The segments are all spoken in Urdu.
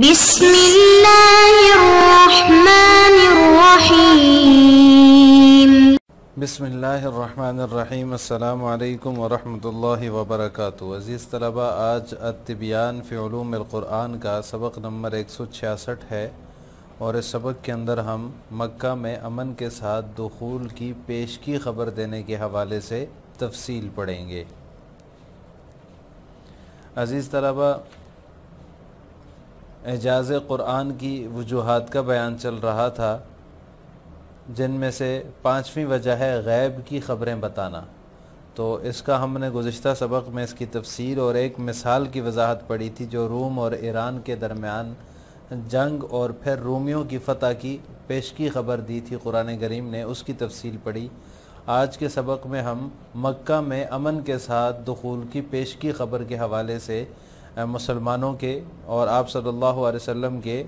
بسم اللہ الرحمن الرحیم۔ بسم اللہ الرحمن الرحیم۔ السلام علیکم ورحمۃ اللہ وبرکاتہ۔ عزیز طلبہ، آج التبیان فی علوم القرآن کا سبق نمبر 166 ہے، اور اس سبق کے اندر ہم مکہ میں امن کے ساتھ دخول کی پیشگی خبر دینے کے حوالے سے تفصیل پڑھیں گے۔ عزیز طلبہ، اعجاز قرآن کی وجوہات کا بیان چل رہا تھا، جن میں سے 5ویں وجہ ہے غیب کی خبریں بتانا۔ تو اس کا ہم نے گزشتہ سبق میں اس کی تفسیر اور ایک مثال کی وضاحت پڑھی تھی، جو روم اور ایران کے درمیان جنگ اور پھر رومیوں کی فتح کی پیشگی خبر دی تھی قرآن کریم نے، اس کی تفصیل پڑھی۔ آج کے سبق میں ہم مکہ میں امن کے ساتھ دخول کی پیشگی خبر کے حوالے سے مسلمانوں کے اور آپ صلی اللہ علیہ وسلم کے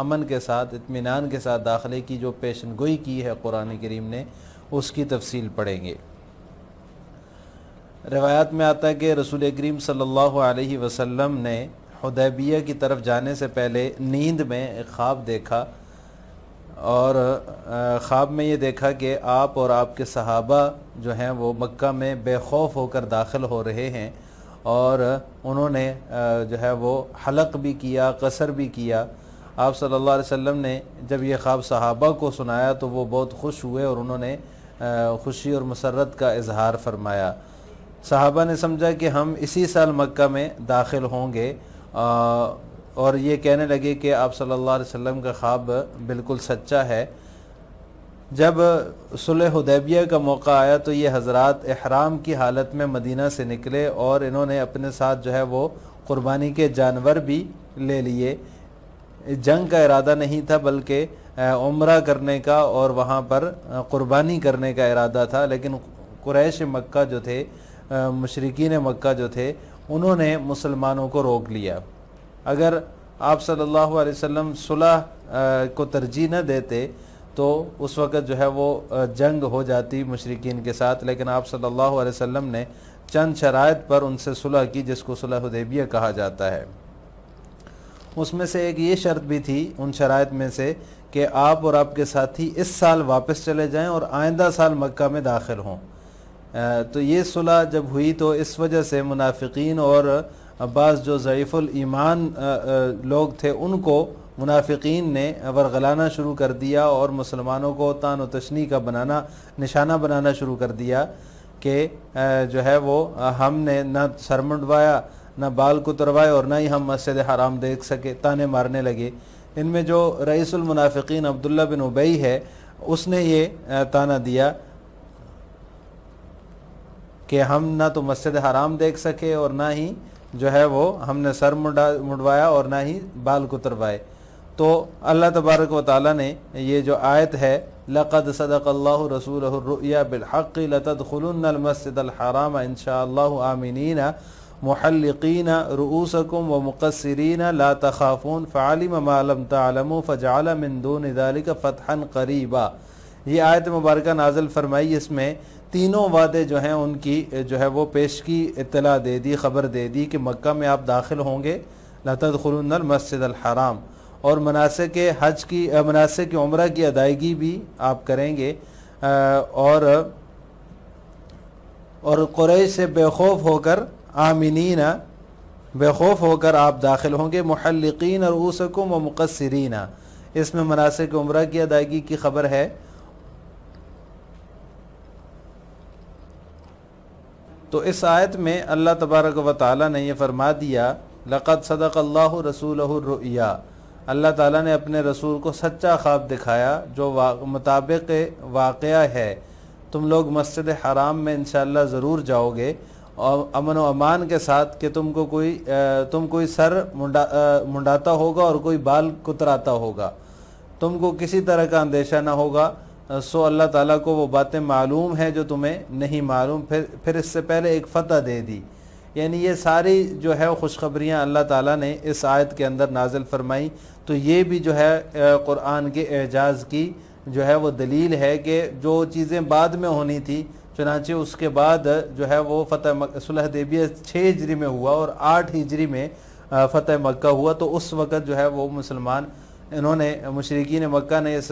امن کے ساتھ اطمینان کے ساتھ داخلے کی جو پیشن گوئی کی ہے قرآن کریم نے، اس کی تفصیل پڑھیں گے۔ روایات میں آتا ہے کہ رسول کریم صلی اللہ علیہ وسلم نے حدیبیہ کی طرف جانے سے پہلے نیند میں ایک خواب دیکھا، اور خواب میں یہ دیکھا کہ آپ اور آپ کے صحابہ جو ہیں وہ مکہ میں بے خوف ہو کر داخل ہو رہے ہیں، اور انہوں نے جو ہے وہ حلق بھی کیا، قصر بھی کیا۔ آپ صلی اللہ علیہ وسلم نے جب یہ خواب صحابہ کو سنایا تو وہ بہت خوش ہوئے، اور انہوں نے خوشی اور مسرت کا اظہار فرمایا۔ صحابہ نے سمجھا کہ ہم اسی سال مکہ میں داخل ہوں گے، اور یہ کہنے لگے کہ آپ صلی اللہ علیہ وسلم کا خواب بالکل سچا ہے۔ جب صلح حدیبیہ کا موقع آیا تو یہ حضرات احرام کی حالت میں مدینہ سے نکلے، اور انہوں نے اپنے ساتھ جو ہے وہ قربانی کے جانور بھی لے لیے۔ جنگ کا ارادہ نہیں تھا، بلکہ عمرہ کرنے کا اور وہاں پر قربانی کرنے کا ارادہ تھا، لیکن قریش مکہ جو تھے، مشرکین مکہ جو تھے، انہوں نے مسلمانوں کو روک لیا۔ اگر آپ صلی اللہ علیہ وسلم صلح کو ترجیح نہ دیتے تو اس وقت جو ہے وہ جنگ ہو جاتی مشرکین کے ساتھ، لیکن آپ صلی اللہ علیہ وسلم نے چند شرائط پر ان سے صلح کی، جس کو صلح حدیبیہ کہا جاتا ہے۔ اس میں سے ایک یہ شرط بھی تھی ان شرائط میں سے کہ آپ اور آپ کے ساتھی اس سال واپس چلے جائیں اور آئندہ سال مکہ میں داخل ہوں۔ تو یہ صلح جب ہوئی تو اس وجہ سے منافقین اور بعض جو ضعیف الایمان لوگ تھے، ان کو منافقین نے ورغلانا شروع کر دیا، اور مسلمانوں کو طعن و تشنیع کا نشانہ بنانا شروع کر دیا کہ جو ہے وہ ہم نے نہ سر منڈوایا، نہ بال کتروائے، اور نہ ہی ہم مسجد حرام دیکھ سکے۔ طعنے مارنے لگے۔ ان میں جو رئیس المنافقین عبداللہ بن ابی ہے، اس نے یہ طعنہ دیا کہ ہم نہ تو مسجد حرام دیکھ سکے، اور نہ ہی جو ہے وہ ہم نے سر منڈوایا، اور نہ ہی بال کتروائے۔ تو اللہ تبارک و تعالیٰ نے یہ جو آیت ہے، لَقَدْ صَدَقَ اللَّهُ رَسُولَهُ الرُّؤْيَا بِالْحَقِّ لَتَدْخُلُنَّ الْمَسْجِدَ الْحَرَامَ إِنْ شَاءَ اللَّهُ آمِنِينَ مُحَلِّقِينَ رُؤُوسَكُمْ وَمُقَصِّرِينَ لَا تَخَافُونَ فَعَلِمَ مَا لَمْ تَعْلَمُوا فَجَعَلَ مِن دُونِ ذَلِكَ فَتْحًا قَرِيبًا۔ یہ آیت مبارکہ نازل فرمائی، اس میں تینوں وعدے جو ہیں ان کی جو ہے وہ پیشگی اطلاع دے دی، خبر دے دی کہ مکہ میں آپ داخل ہوں گے، لَتَدْخُلُنَّ الْمَسْجِدَ الْحَرَامَ، اور مناسک حج کی، مناسک عمرہ کی ادائیگی بھی آپ کریں گے، اور قریش سے بے خوف ہو کر، آمینین، بے خوف ہو کر آپ داخل ہوں گے، محلقین رؤوسکم و مقصرین۔ اس میں مناسک عمرہ کی ادائیگی کی خبر ہے۔ تو اس آیت میں اللہ تبارک و تعالیٰ نے یہ فرما دیا، لَقَدْ صَدَقَ اللَّهُ رَسُولَهُ الرُّؤْيَا، اللہ تعالیٰ نے اپنے رسول کو سچا خواب دکھایا جو مطابق واقعہ ہے۔ تم لوگ مسجد حرام میں انشاءاللہ ضرور جاؤ گے، اور امن و امان کے ساتھ کہ تم کوئی سر منڈاتا ہوگا اور کوئی بال کتراتا ہوگا، تم کو کسی طرح کا اندیشہ نہ ہوگا۔ سو اللہ تعالیٰ کو وہ باتیں معلوم ہیں جو تمہیں نہیں معلوم، پھر اس سے پہلے ایک فتح دے دی۔ یعنی یہ ساری جو ہے خوشخبریاں اللہ تعالیٰ نے اس آیت کے اندر نازل فرمائی۔ تو یہ بھی جو ہے قرآن کے اعجاز کی جو ہے وہ دلیل ہے کہ جو چیزیں بعد میں ہونی تھی، چنانچہ اس کے بعد جو ہے وہ فتح صلح حدیبیہ 6 ہجری میں ہوا، اور 8 ہجری میں فتح مکہ ہوا تو اس وقت جو ہے وہ مسلمان انہوں نے مشرکین مکہ نے اس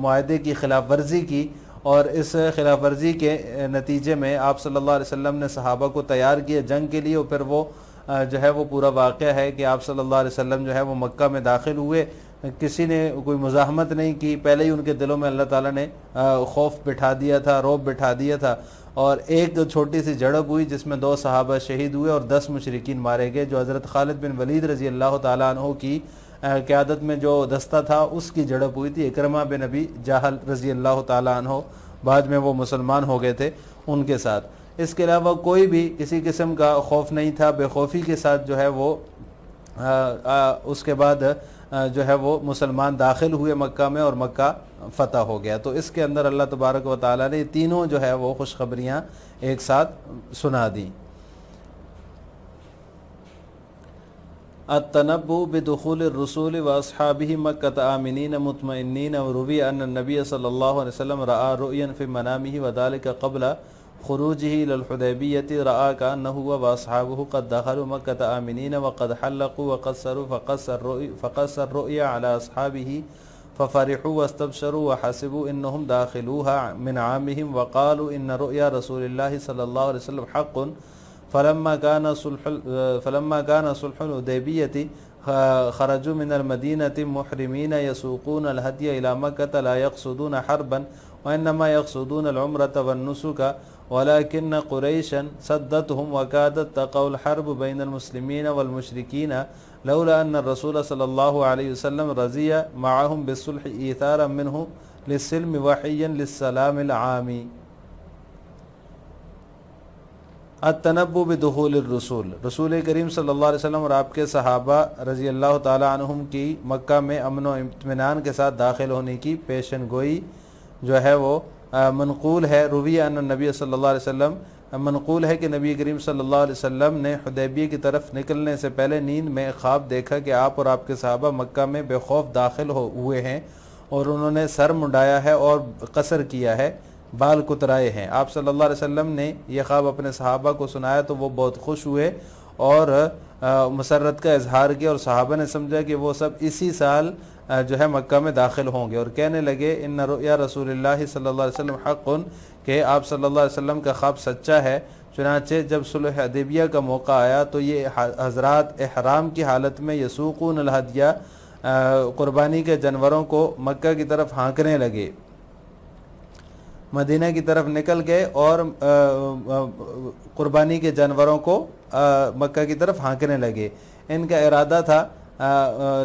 معاہدے کی خلاف ورزی کی، اور اس خلاف ورزی کے نتیجے میں آپ صلی اللہ علیہ وسلم نے صحابہ کو تیار کیا جنگ کے لیے، اور پھر وہ جو ہے وہ پورا واقعہ ہے کہ آپ صلی اللہ علیہ وسلم جو ہے وہ مکہ میں داخل ہوئے، کسی نے کوئی مزاحمت نہیں کی، پہلے ہی ان کے دلوں میں اللہ تعالیٰ نے خوف بٹھا دیا تھا، رعب بٹھا دیا تھا، اور ایک چھوٹی سی جھڑپ ہوئی جس میں 2 صحابہ شہید ہوئے اور 10 مشرکین مارے گئے، جو حضرت خالد بن ولید رضی اللہ تعالیٰ عنہ کی قیادت میں جو دستہ تھا اس کی جھڑپ ہوئی تھی۔ اکرمہ بن ابی جہل رضی اللہ تعالیٰ عنہ بعد میں وہ مسلمان ہو گئے تھے ان کے ساتھ۔ اس کے علاوہ کوئی بھی کسی قسم کا خوف نہیں تھا، بے خوفی کے ساتھ جو ہے وہ اس کے بعد جو ہے وہ مسلمان داخل ہوئے مکہ میں اور مکہ فتح ہو گیا۔ تو اس کے اندر اللہ تبارک و تعالیٰ نے تینوں جو ہے وہ خوشخبریاں ایک ساتھ سنا دیں۔ التنبؤ بدخول الرسول واصحابہ مکہ آمنین مطمئنین، وروی ان النبی صلی اللہ علیہ وسلم رأى رؤیا فی منامہ وذلك قبل خروجہ الى الحدیبیہ، رأى کأنہ واصحابہ قد دخلوا مکہ آمنین وقد حلقوا وقصروا فقص الرؤیا علی اصحابہ ففرحوا واستبشروا وحسبوا انہم داخلوها من عامہم وقالوا ان رؤیا رسول اللہ صلی اللہ علیہ وسلم حق، فلما كان صلح الحدیبیہ خرجوا من المدینة محرمین یسوقون الہدی الى مکہ لا یقصدون حربا وانما یقصدون العمرة والنسک، ولكن قریشا صدتهم وكادت تقع الحرب بین المسلمین والمشرکین لولا ان الرسول صلی اللہ علیہ وسلم رضی معهم بالصلح ایثارا منہ للسلم وحیا للسلام العامی۔ التنبؤ بدخول الرسول، رسول کریم صلی اللہ علیہ وسلم اور آپ کے صحابہ رضی اللہ تعالی عنہم کی مکہ میں امن و اطمینان کے ساتھ داخل ہونے کی پیشن گوئی جو ہے وہ منقول ہے۔ روی ان نبی صلی اللہ علیہ وسلم، منقول ہے کہ نبی کریم صلی اللہ علیہ وسلم نے حدیبیہ کی طرف نکلنے سے پہلے نیند میں خواب دیکھا کہ آپ اور آپ کے صحابہ مکہ میں بے خوف داخل ہوئے ہیں، اور انہوں نے سر منڈایا ہے اور قصر کیا ہے، بال کترائے ہیں۔ آپ صلی اللہ علیہ وسلم نے یہ خواب اپنے صحابہ کو سنایا تو وہ بہت خوش ہوئے اور مسرت کا اظہار کیا، اور صحابہ نے سمجھا کہ وہ سب اسی سال جو ہے مکہ میں داخل ہوں گے، اور کہنے لگے ان رؤیا رسول اللہ صلی اللہ علیہ وسلم حق، کہ آپ صلی اللہ علیہ وسلم کا خواب سچا ہے۔ چنانچہ جب صلح حدیبیہ کا موقع آیا تو یہ حضرات احرام کی حالت میں یسوقون الہدیہ، قربانی کے جانوروں کو مکہ کی طرف ہانکنے لگے، مدینہ کی طرف نکل گئے اور قربانی کے جانوروں کو مکہ کی طرف ہانکنے لگے۔ ان کا ارادہ تھا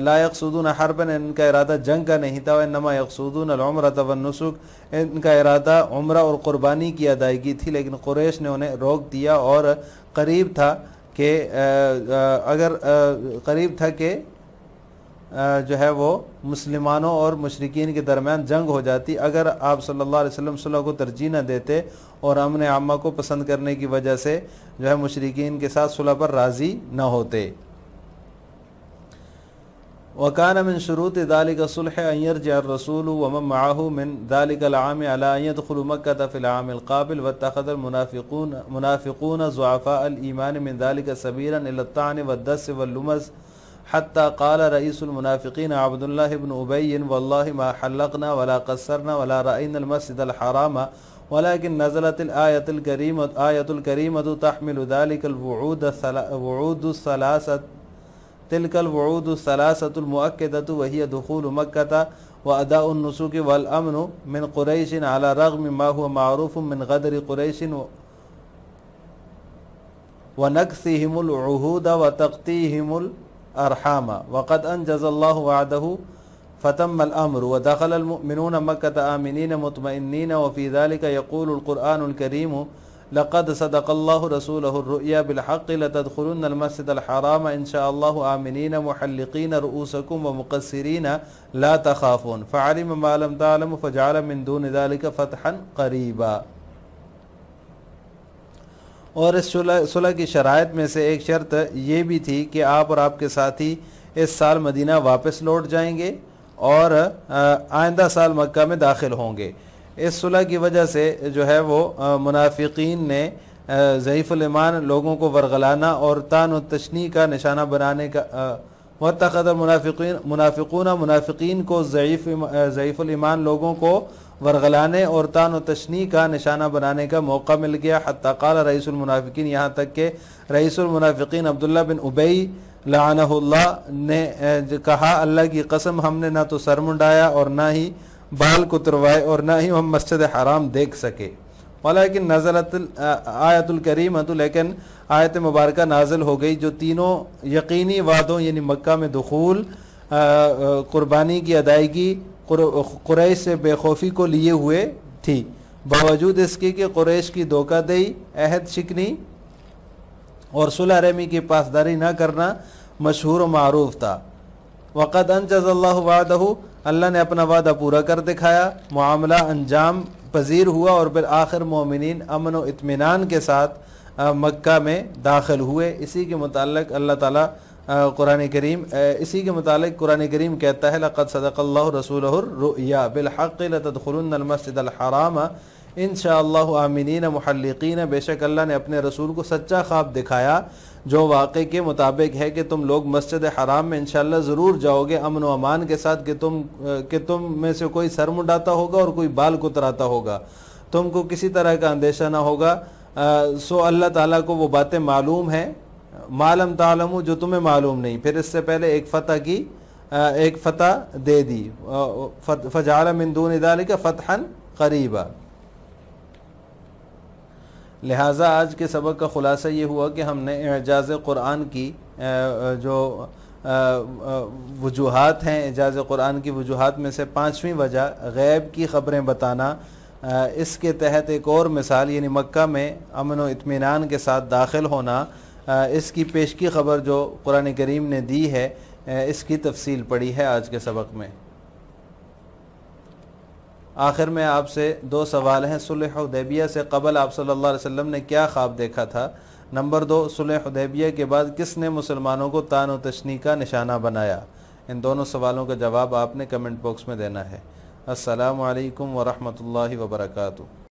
لا یقصدون حربا، ان کا ارادہ جنگ کا نہیں تھا، انما یقصدون العمرۃ والنسک، ان کا ارادہ عمرہ اور قربانی کی ادائیگی تھی، لیکن قریش نے انہیں روک دیا، اور قریب تھا کہ جو ہے وہ مسلمانوں اور مشرکین کے درمیان جنگ ہو جاتی اگر آپ صلی اللہ علیہ وسلم صلح کو ترجیح نہ دیتے اور امن عامہ کو پسند کرنے کی وجہ سے جو ہے مشرکین کے ساتھ صلح پر راضی نہ ہوتے۔ وَكَانَ مِن شُرُوطِ ذَلِكَ الصُّلْحِ أَن يَرْجِعَ الرَّسُولُ وَمَن مَّعَهُ مِن ذَلِكَ الْعَامِ عَلَىٰ أَن يَدْخُلُوا مَكَّةَ فِي الْعَامِ الْقَابِلِ، وَاتَّخَذَ الْمُنَافِقُونَ ضُعَفَاءَ الْإِيمَانِ مِن ذَلِكَ سَبِيلًا إِلَى الطَّعْنِ وَالدَّسِّ وَاللُّمَزِ، حتى قال رئيس المنافقين عبد الله بن أبي والله ما حلقنا ولا قصرنا ولا رأينا المسجد الحرام، ولكن نزلت الآية الكريمة تحمل ذلك الوعود الثلاثة، تلك الوعود الثلاثة المؤكدة، وهي دخول مكة وأداء النسك والأمن من قريش على رغم ما هو معروف من غدر قريش ونكثهم العهود وتقطيعهم الأرحام، وقد أنجز الله وعده فتم الأمر، ودخل المؤمنون مكة آمنين مطمئنين، وفي ذلك يقول القرآن الكريم لقد صدق الله رسوله الرؤيا بالحق لتدخلن المسجد الحرام إن شاء الله آمنين محلقين رؤوسكم ومقصرين لا تخافون، فعلم ما لم تعلموا فجعل من دون ذلك فتحا قريبا۔ اور اس صلح کی شرائط میں سے ایک شرط یہ بھی تھی کہ آپ اور آپ کے ساتھی اس سال مدینہ واپس لوٹ جائیں گے اور آئندہ سال مکہ میں داخل ہوں گے۔ اس صلح کی وجہ سے جو ہے وہ منافقین نے ضعیف الایمان لوگوں کو ورغلانا اور طعن و تشنیع کا نشانہ بنانے کا واتخذ المنافقون منافقین کو ضعیف الایمان لوگوں کو ورغلانے اور طعن و تشنیع کا نشانہ بنانے کا موقع مل گیا، حتی قال رئیس المنافقین، یہاں تک کہ رئیس المنافقین عبداللہ بن ابی لعنہ اللہ نے کہا اللہ کی قسم ہم نے نہ تو سر منڈایا اور نہ ہی بال کتروائے اور نہ ہی ہم مسجد حرام دیکھ سکے۔ ولیکن نزلت آیت الکریمۃ، لیکن آیت مبارکہ نازل ہو گئی جو تینوں یقینی وعدوں یعنی مکہ میں دخول، قربانی کی ادائیگی، قریش سے بے خوفی کو لیے ہوئے تھی، باوجود اس کے کہ قریش کی دھوکہ دہی، عہد شکنی اور صلح رحمی کی پاسداری نہ کرنا مشہور و معروف تھا۔ وقد انجز اللہ وعدہ، اللہ نے اپنا وعدہ پورا کر دکھایا، معاملہ انجام پذیر ہوا اور بالآخر مومنین امن و اطمینان کے ساتھ مکہ میں داخل ہوئے۔ اسی کے متعلق اللہ تعالیٰ قرآن کریم کہتا ہے لقد صدق اللہ رسولہ الرؤیا بالحق لتدخلن المسجد الحرام انشاءاللہ آمنین محلقین، بے شک اللہ نے اپنے رسول کو سچا خواب دکھایا جو واقعے کے مطابق ہے کہ تم لوگ مسجد حرام میں انشاءاللہ ضرور جاؤ گے امن و امان کے ساتھ، کہ تم میں سے کوئی سر منڈاتا ہوگا اور کوئی بال کتراتا ہوگا، تم کو کسی طرح کا اندیشہ نہ ہوگا۔ سو اللہ تعالیٰ کو وہ باتیں معلوم ہیں، ما لم تعلموا، جو تمہیں معلوم نہیں۔ پھر اس سے پہلے ایک فتح دے دی، فجعل من دون ذلك فتحا قریبا۔ لہٰذا آج کے سبق کا خلاصہ یہ ہوا کہ ہم نے اعجاز قرآن کی جو وجوہات ہیں، اعجاز قرآن کی وجوہات میں سے 5ویں وجہ غیب کی خبریں بتانا، اس کے تحت ایک اور مثال یعنی مکہ میں امن و اطمینان کے ساتھ داخل ہونا، اس کی پیشگی خبر جو قرآن کریم نے دی ہے، اس کی تفصیل پڑھی ہے آج کے سبق میں۔ آخر میں آپ سے 2 سوال ہیں۔ صلح حدیبیہ سے قبل آپ صلی اللہ علیہ وسلم نے کیا خواب دیکھا تھا؟ نمبر 2، صلح حدیبیہ کے بعد کس نے مسلمانوں کو طعن و تشنیع کا نشانہ بنایا؟ ان دونوں سوالوں کا جواب آپ نے کمنٹ باکس میں دینا ہے۔ السلام علیکم ورحمۃ اللہ وبرکاتہ۔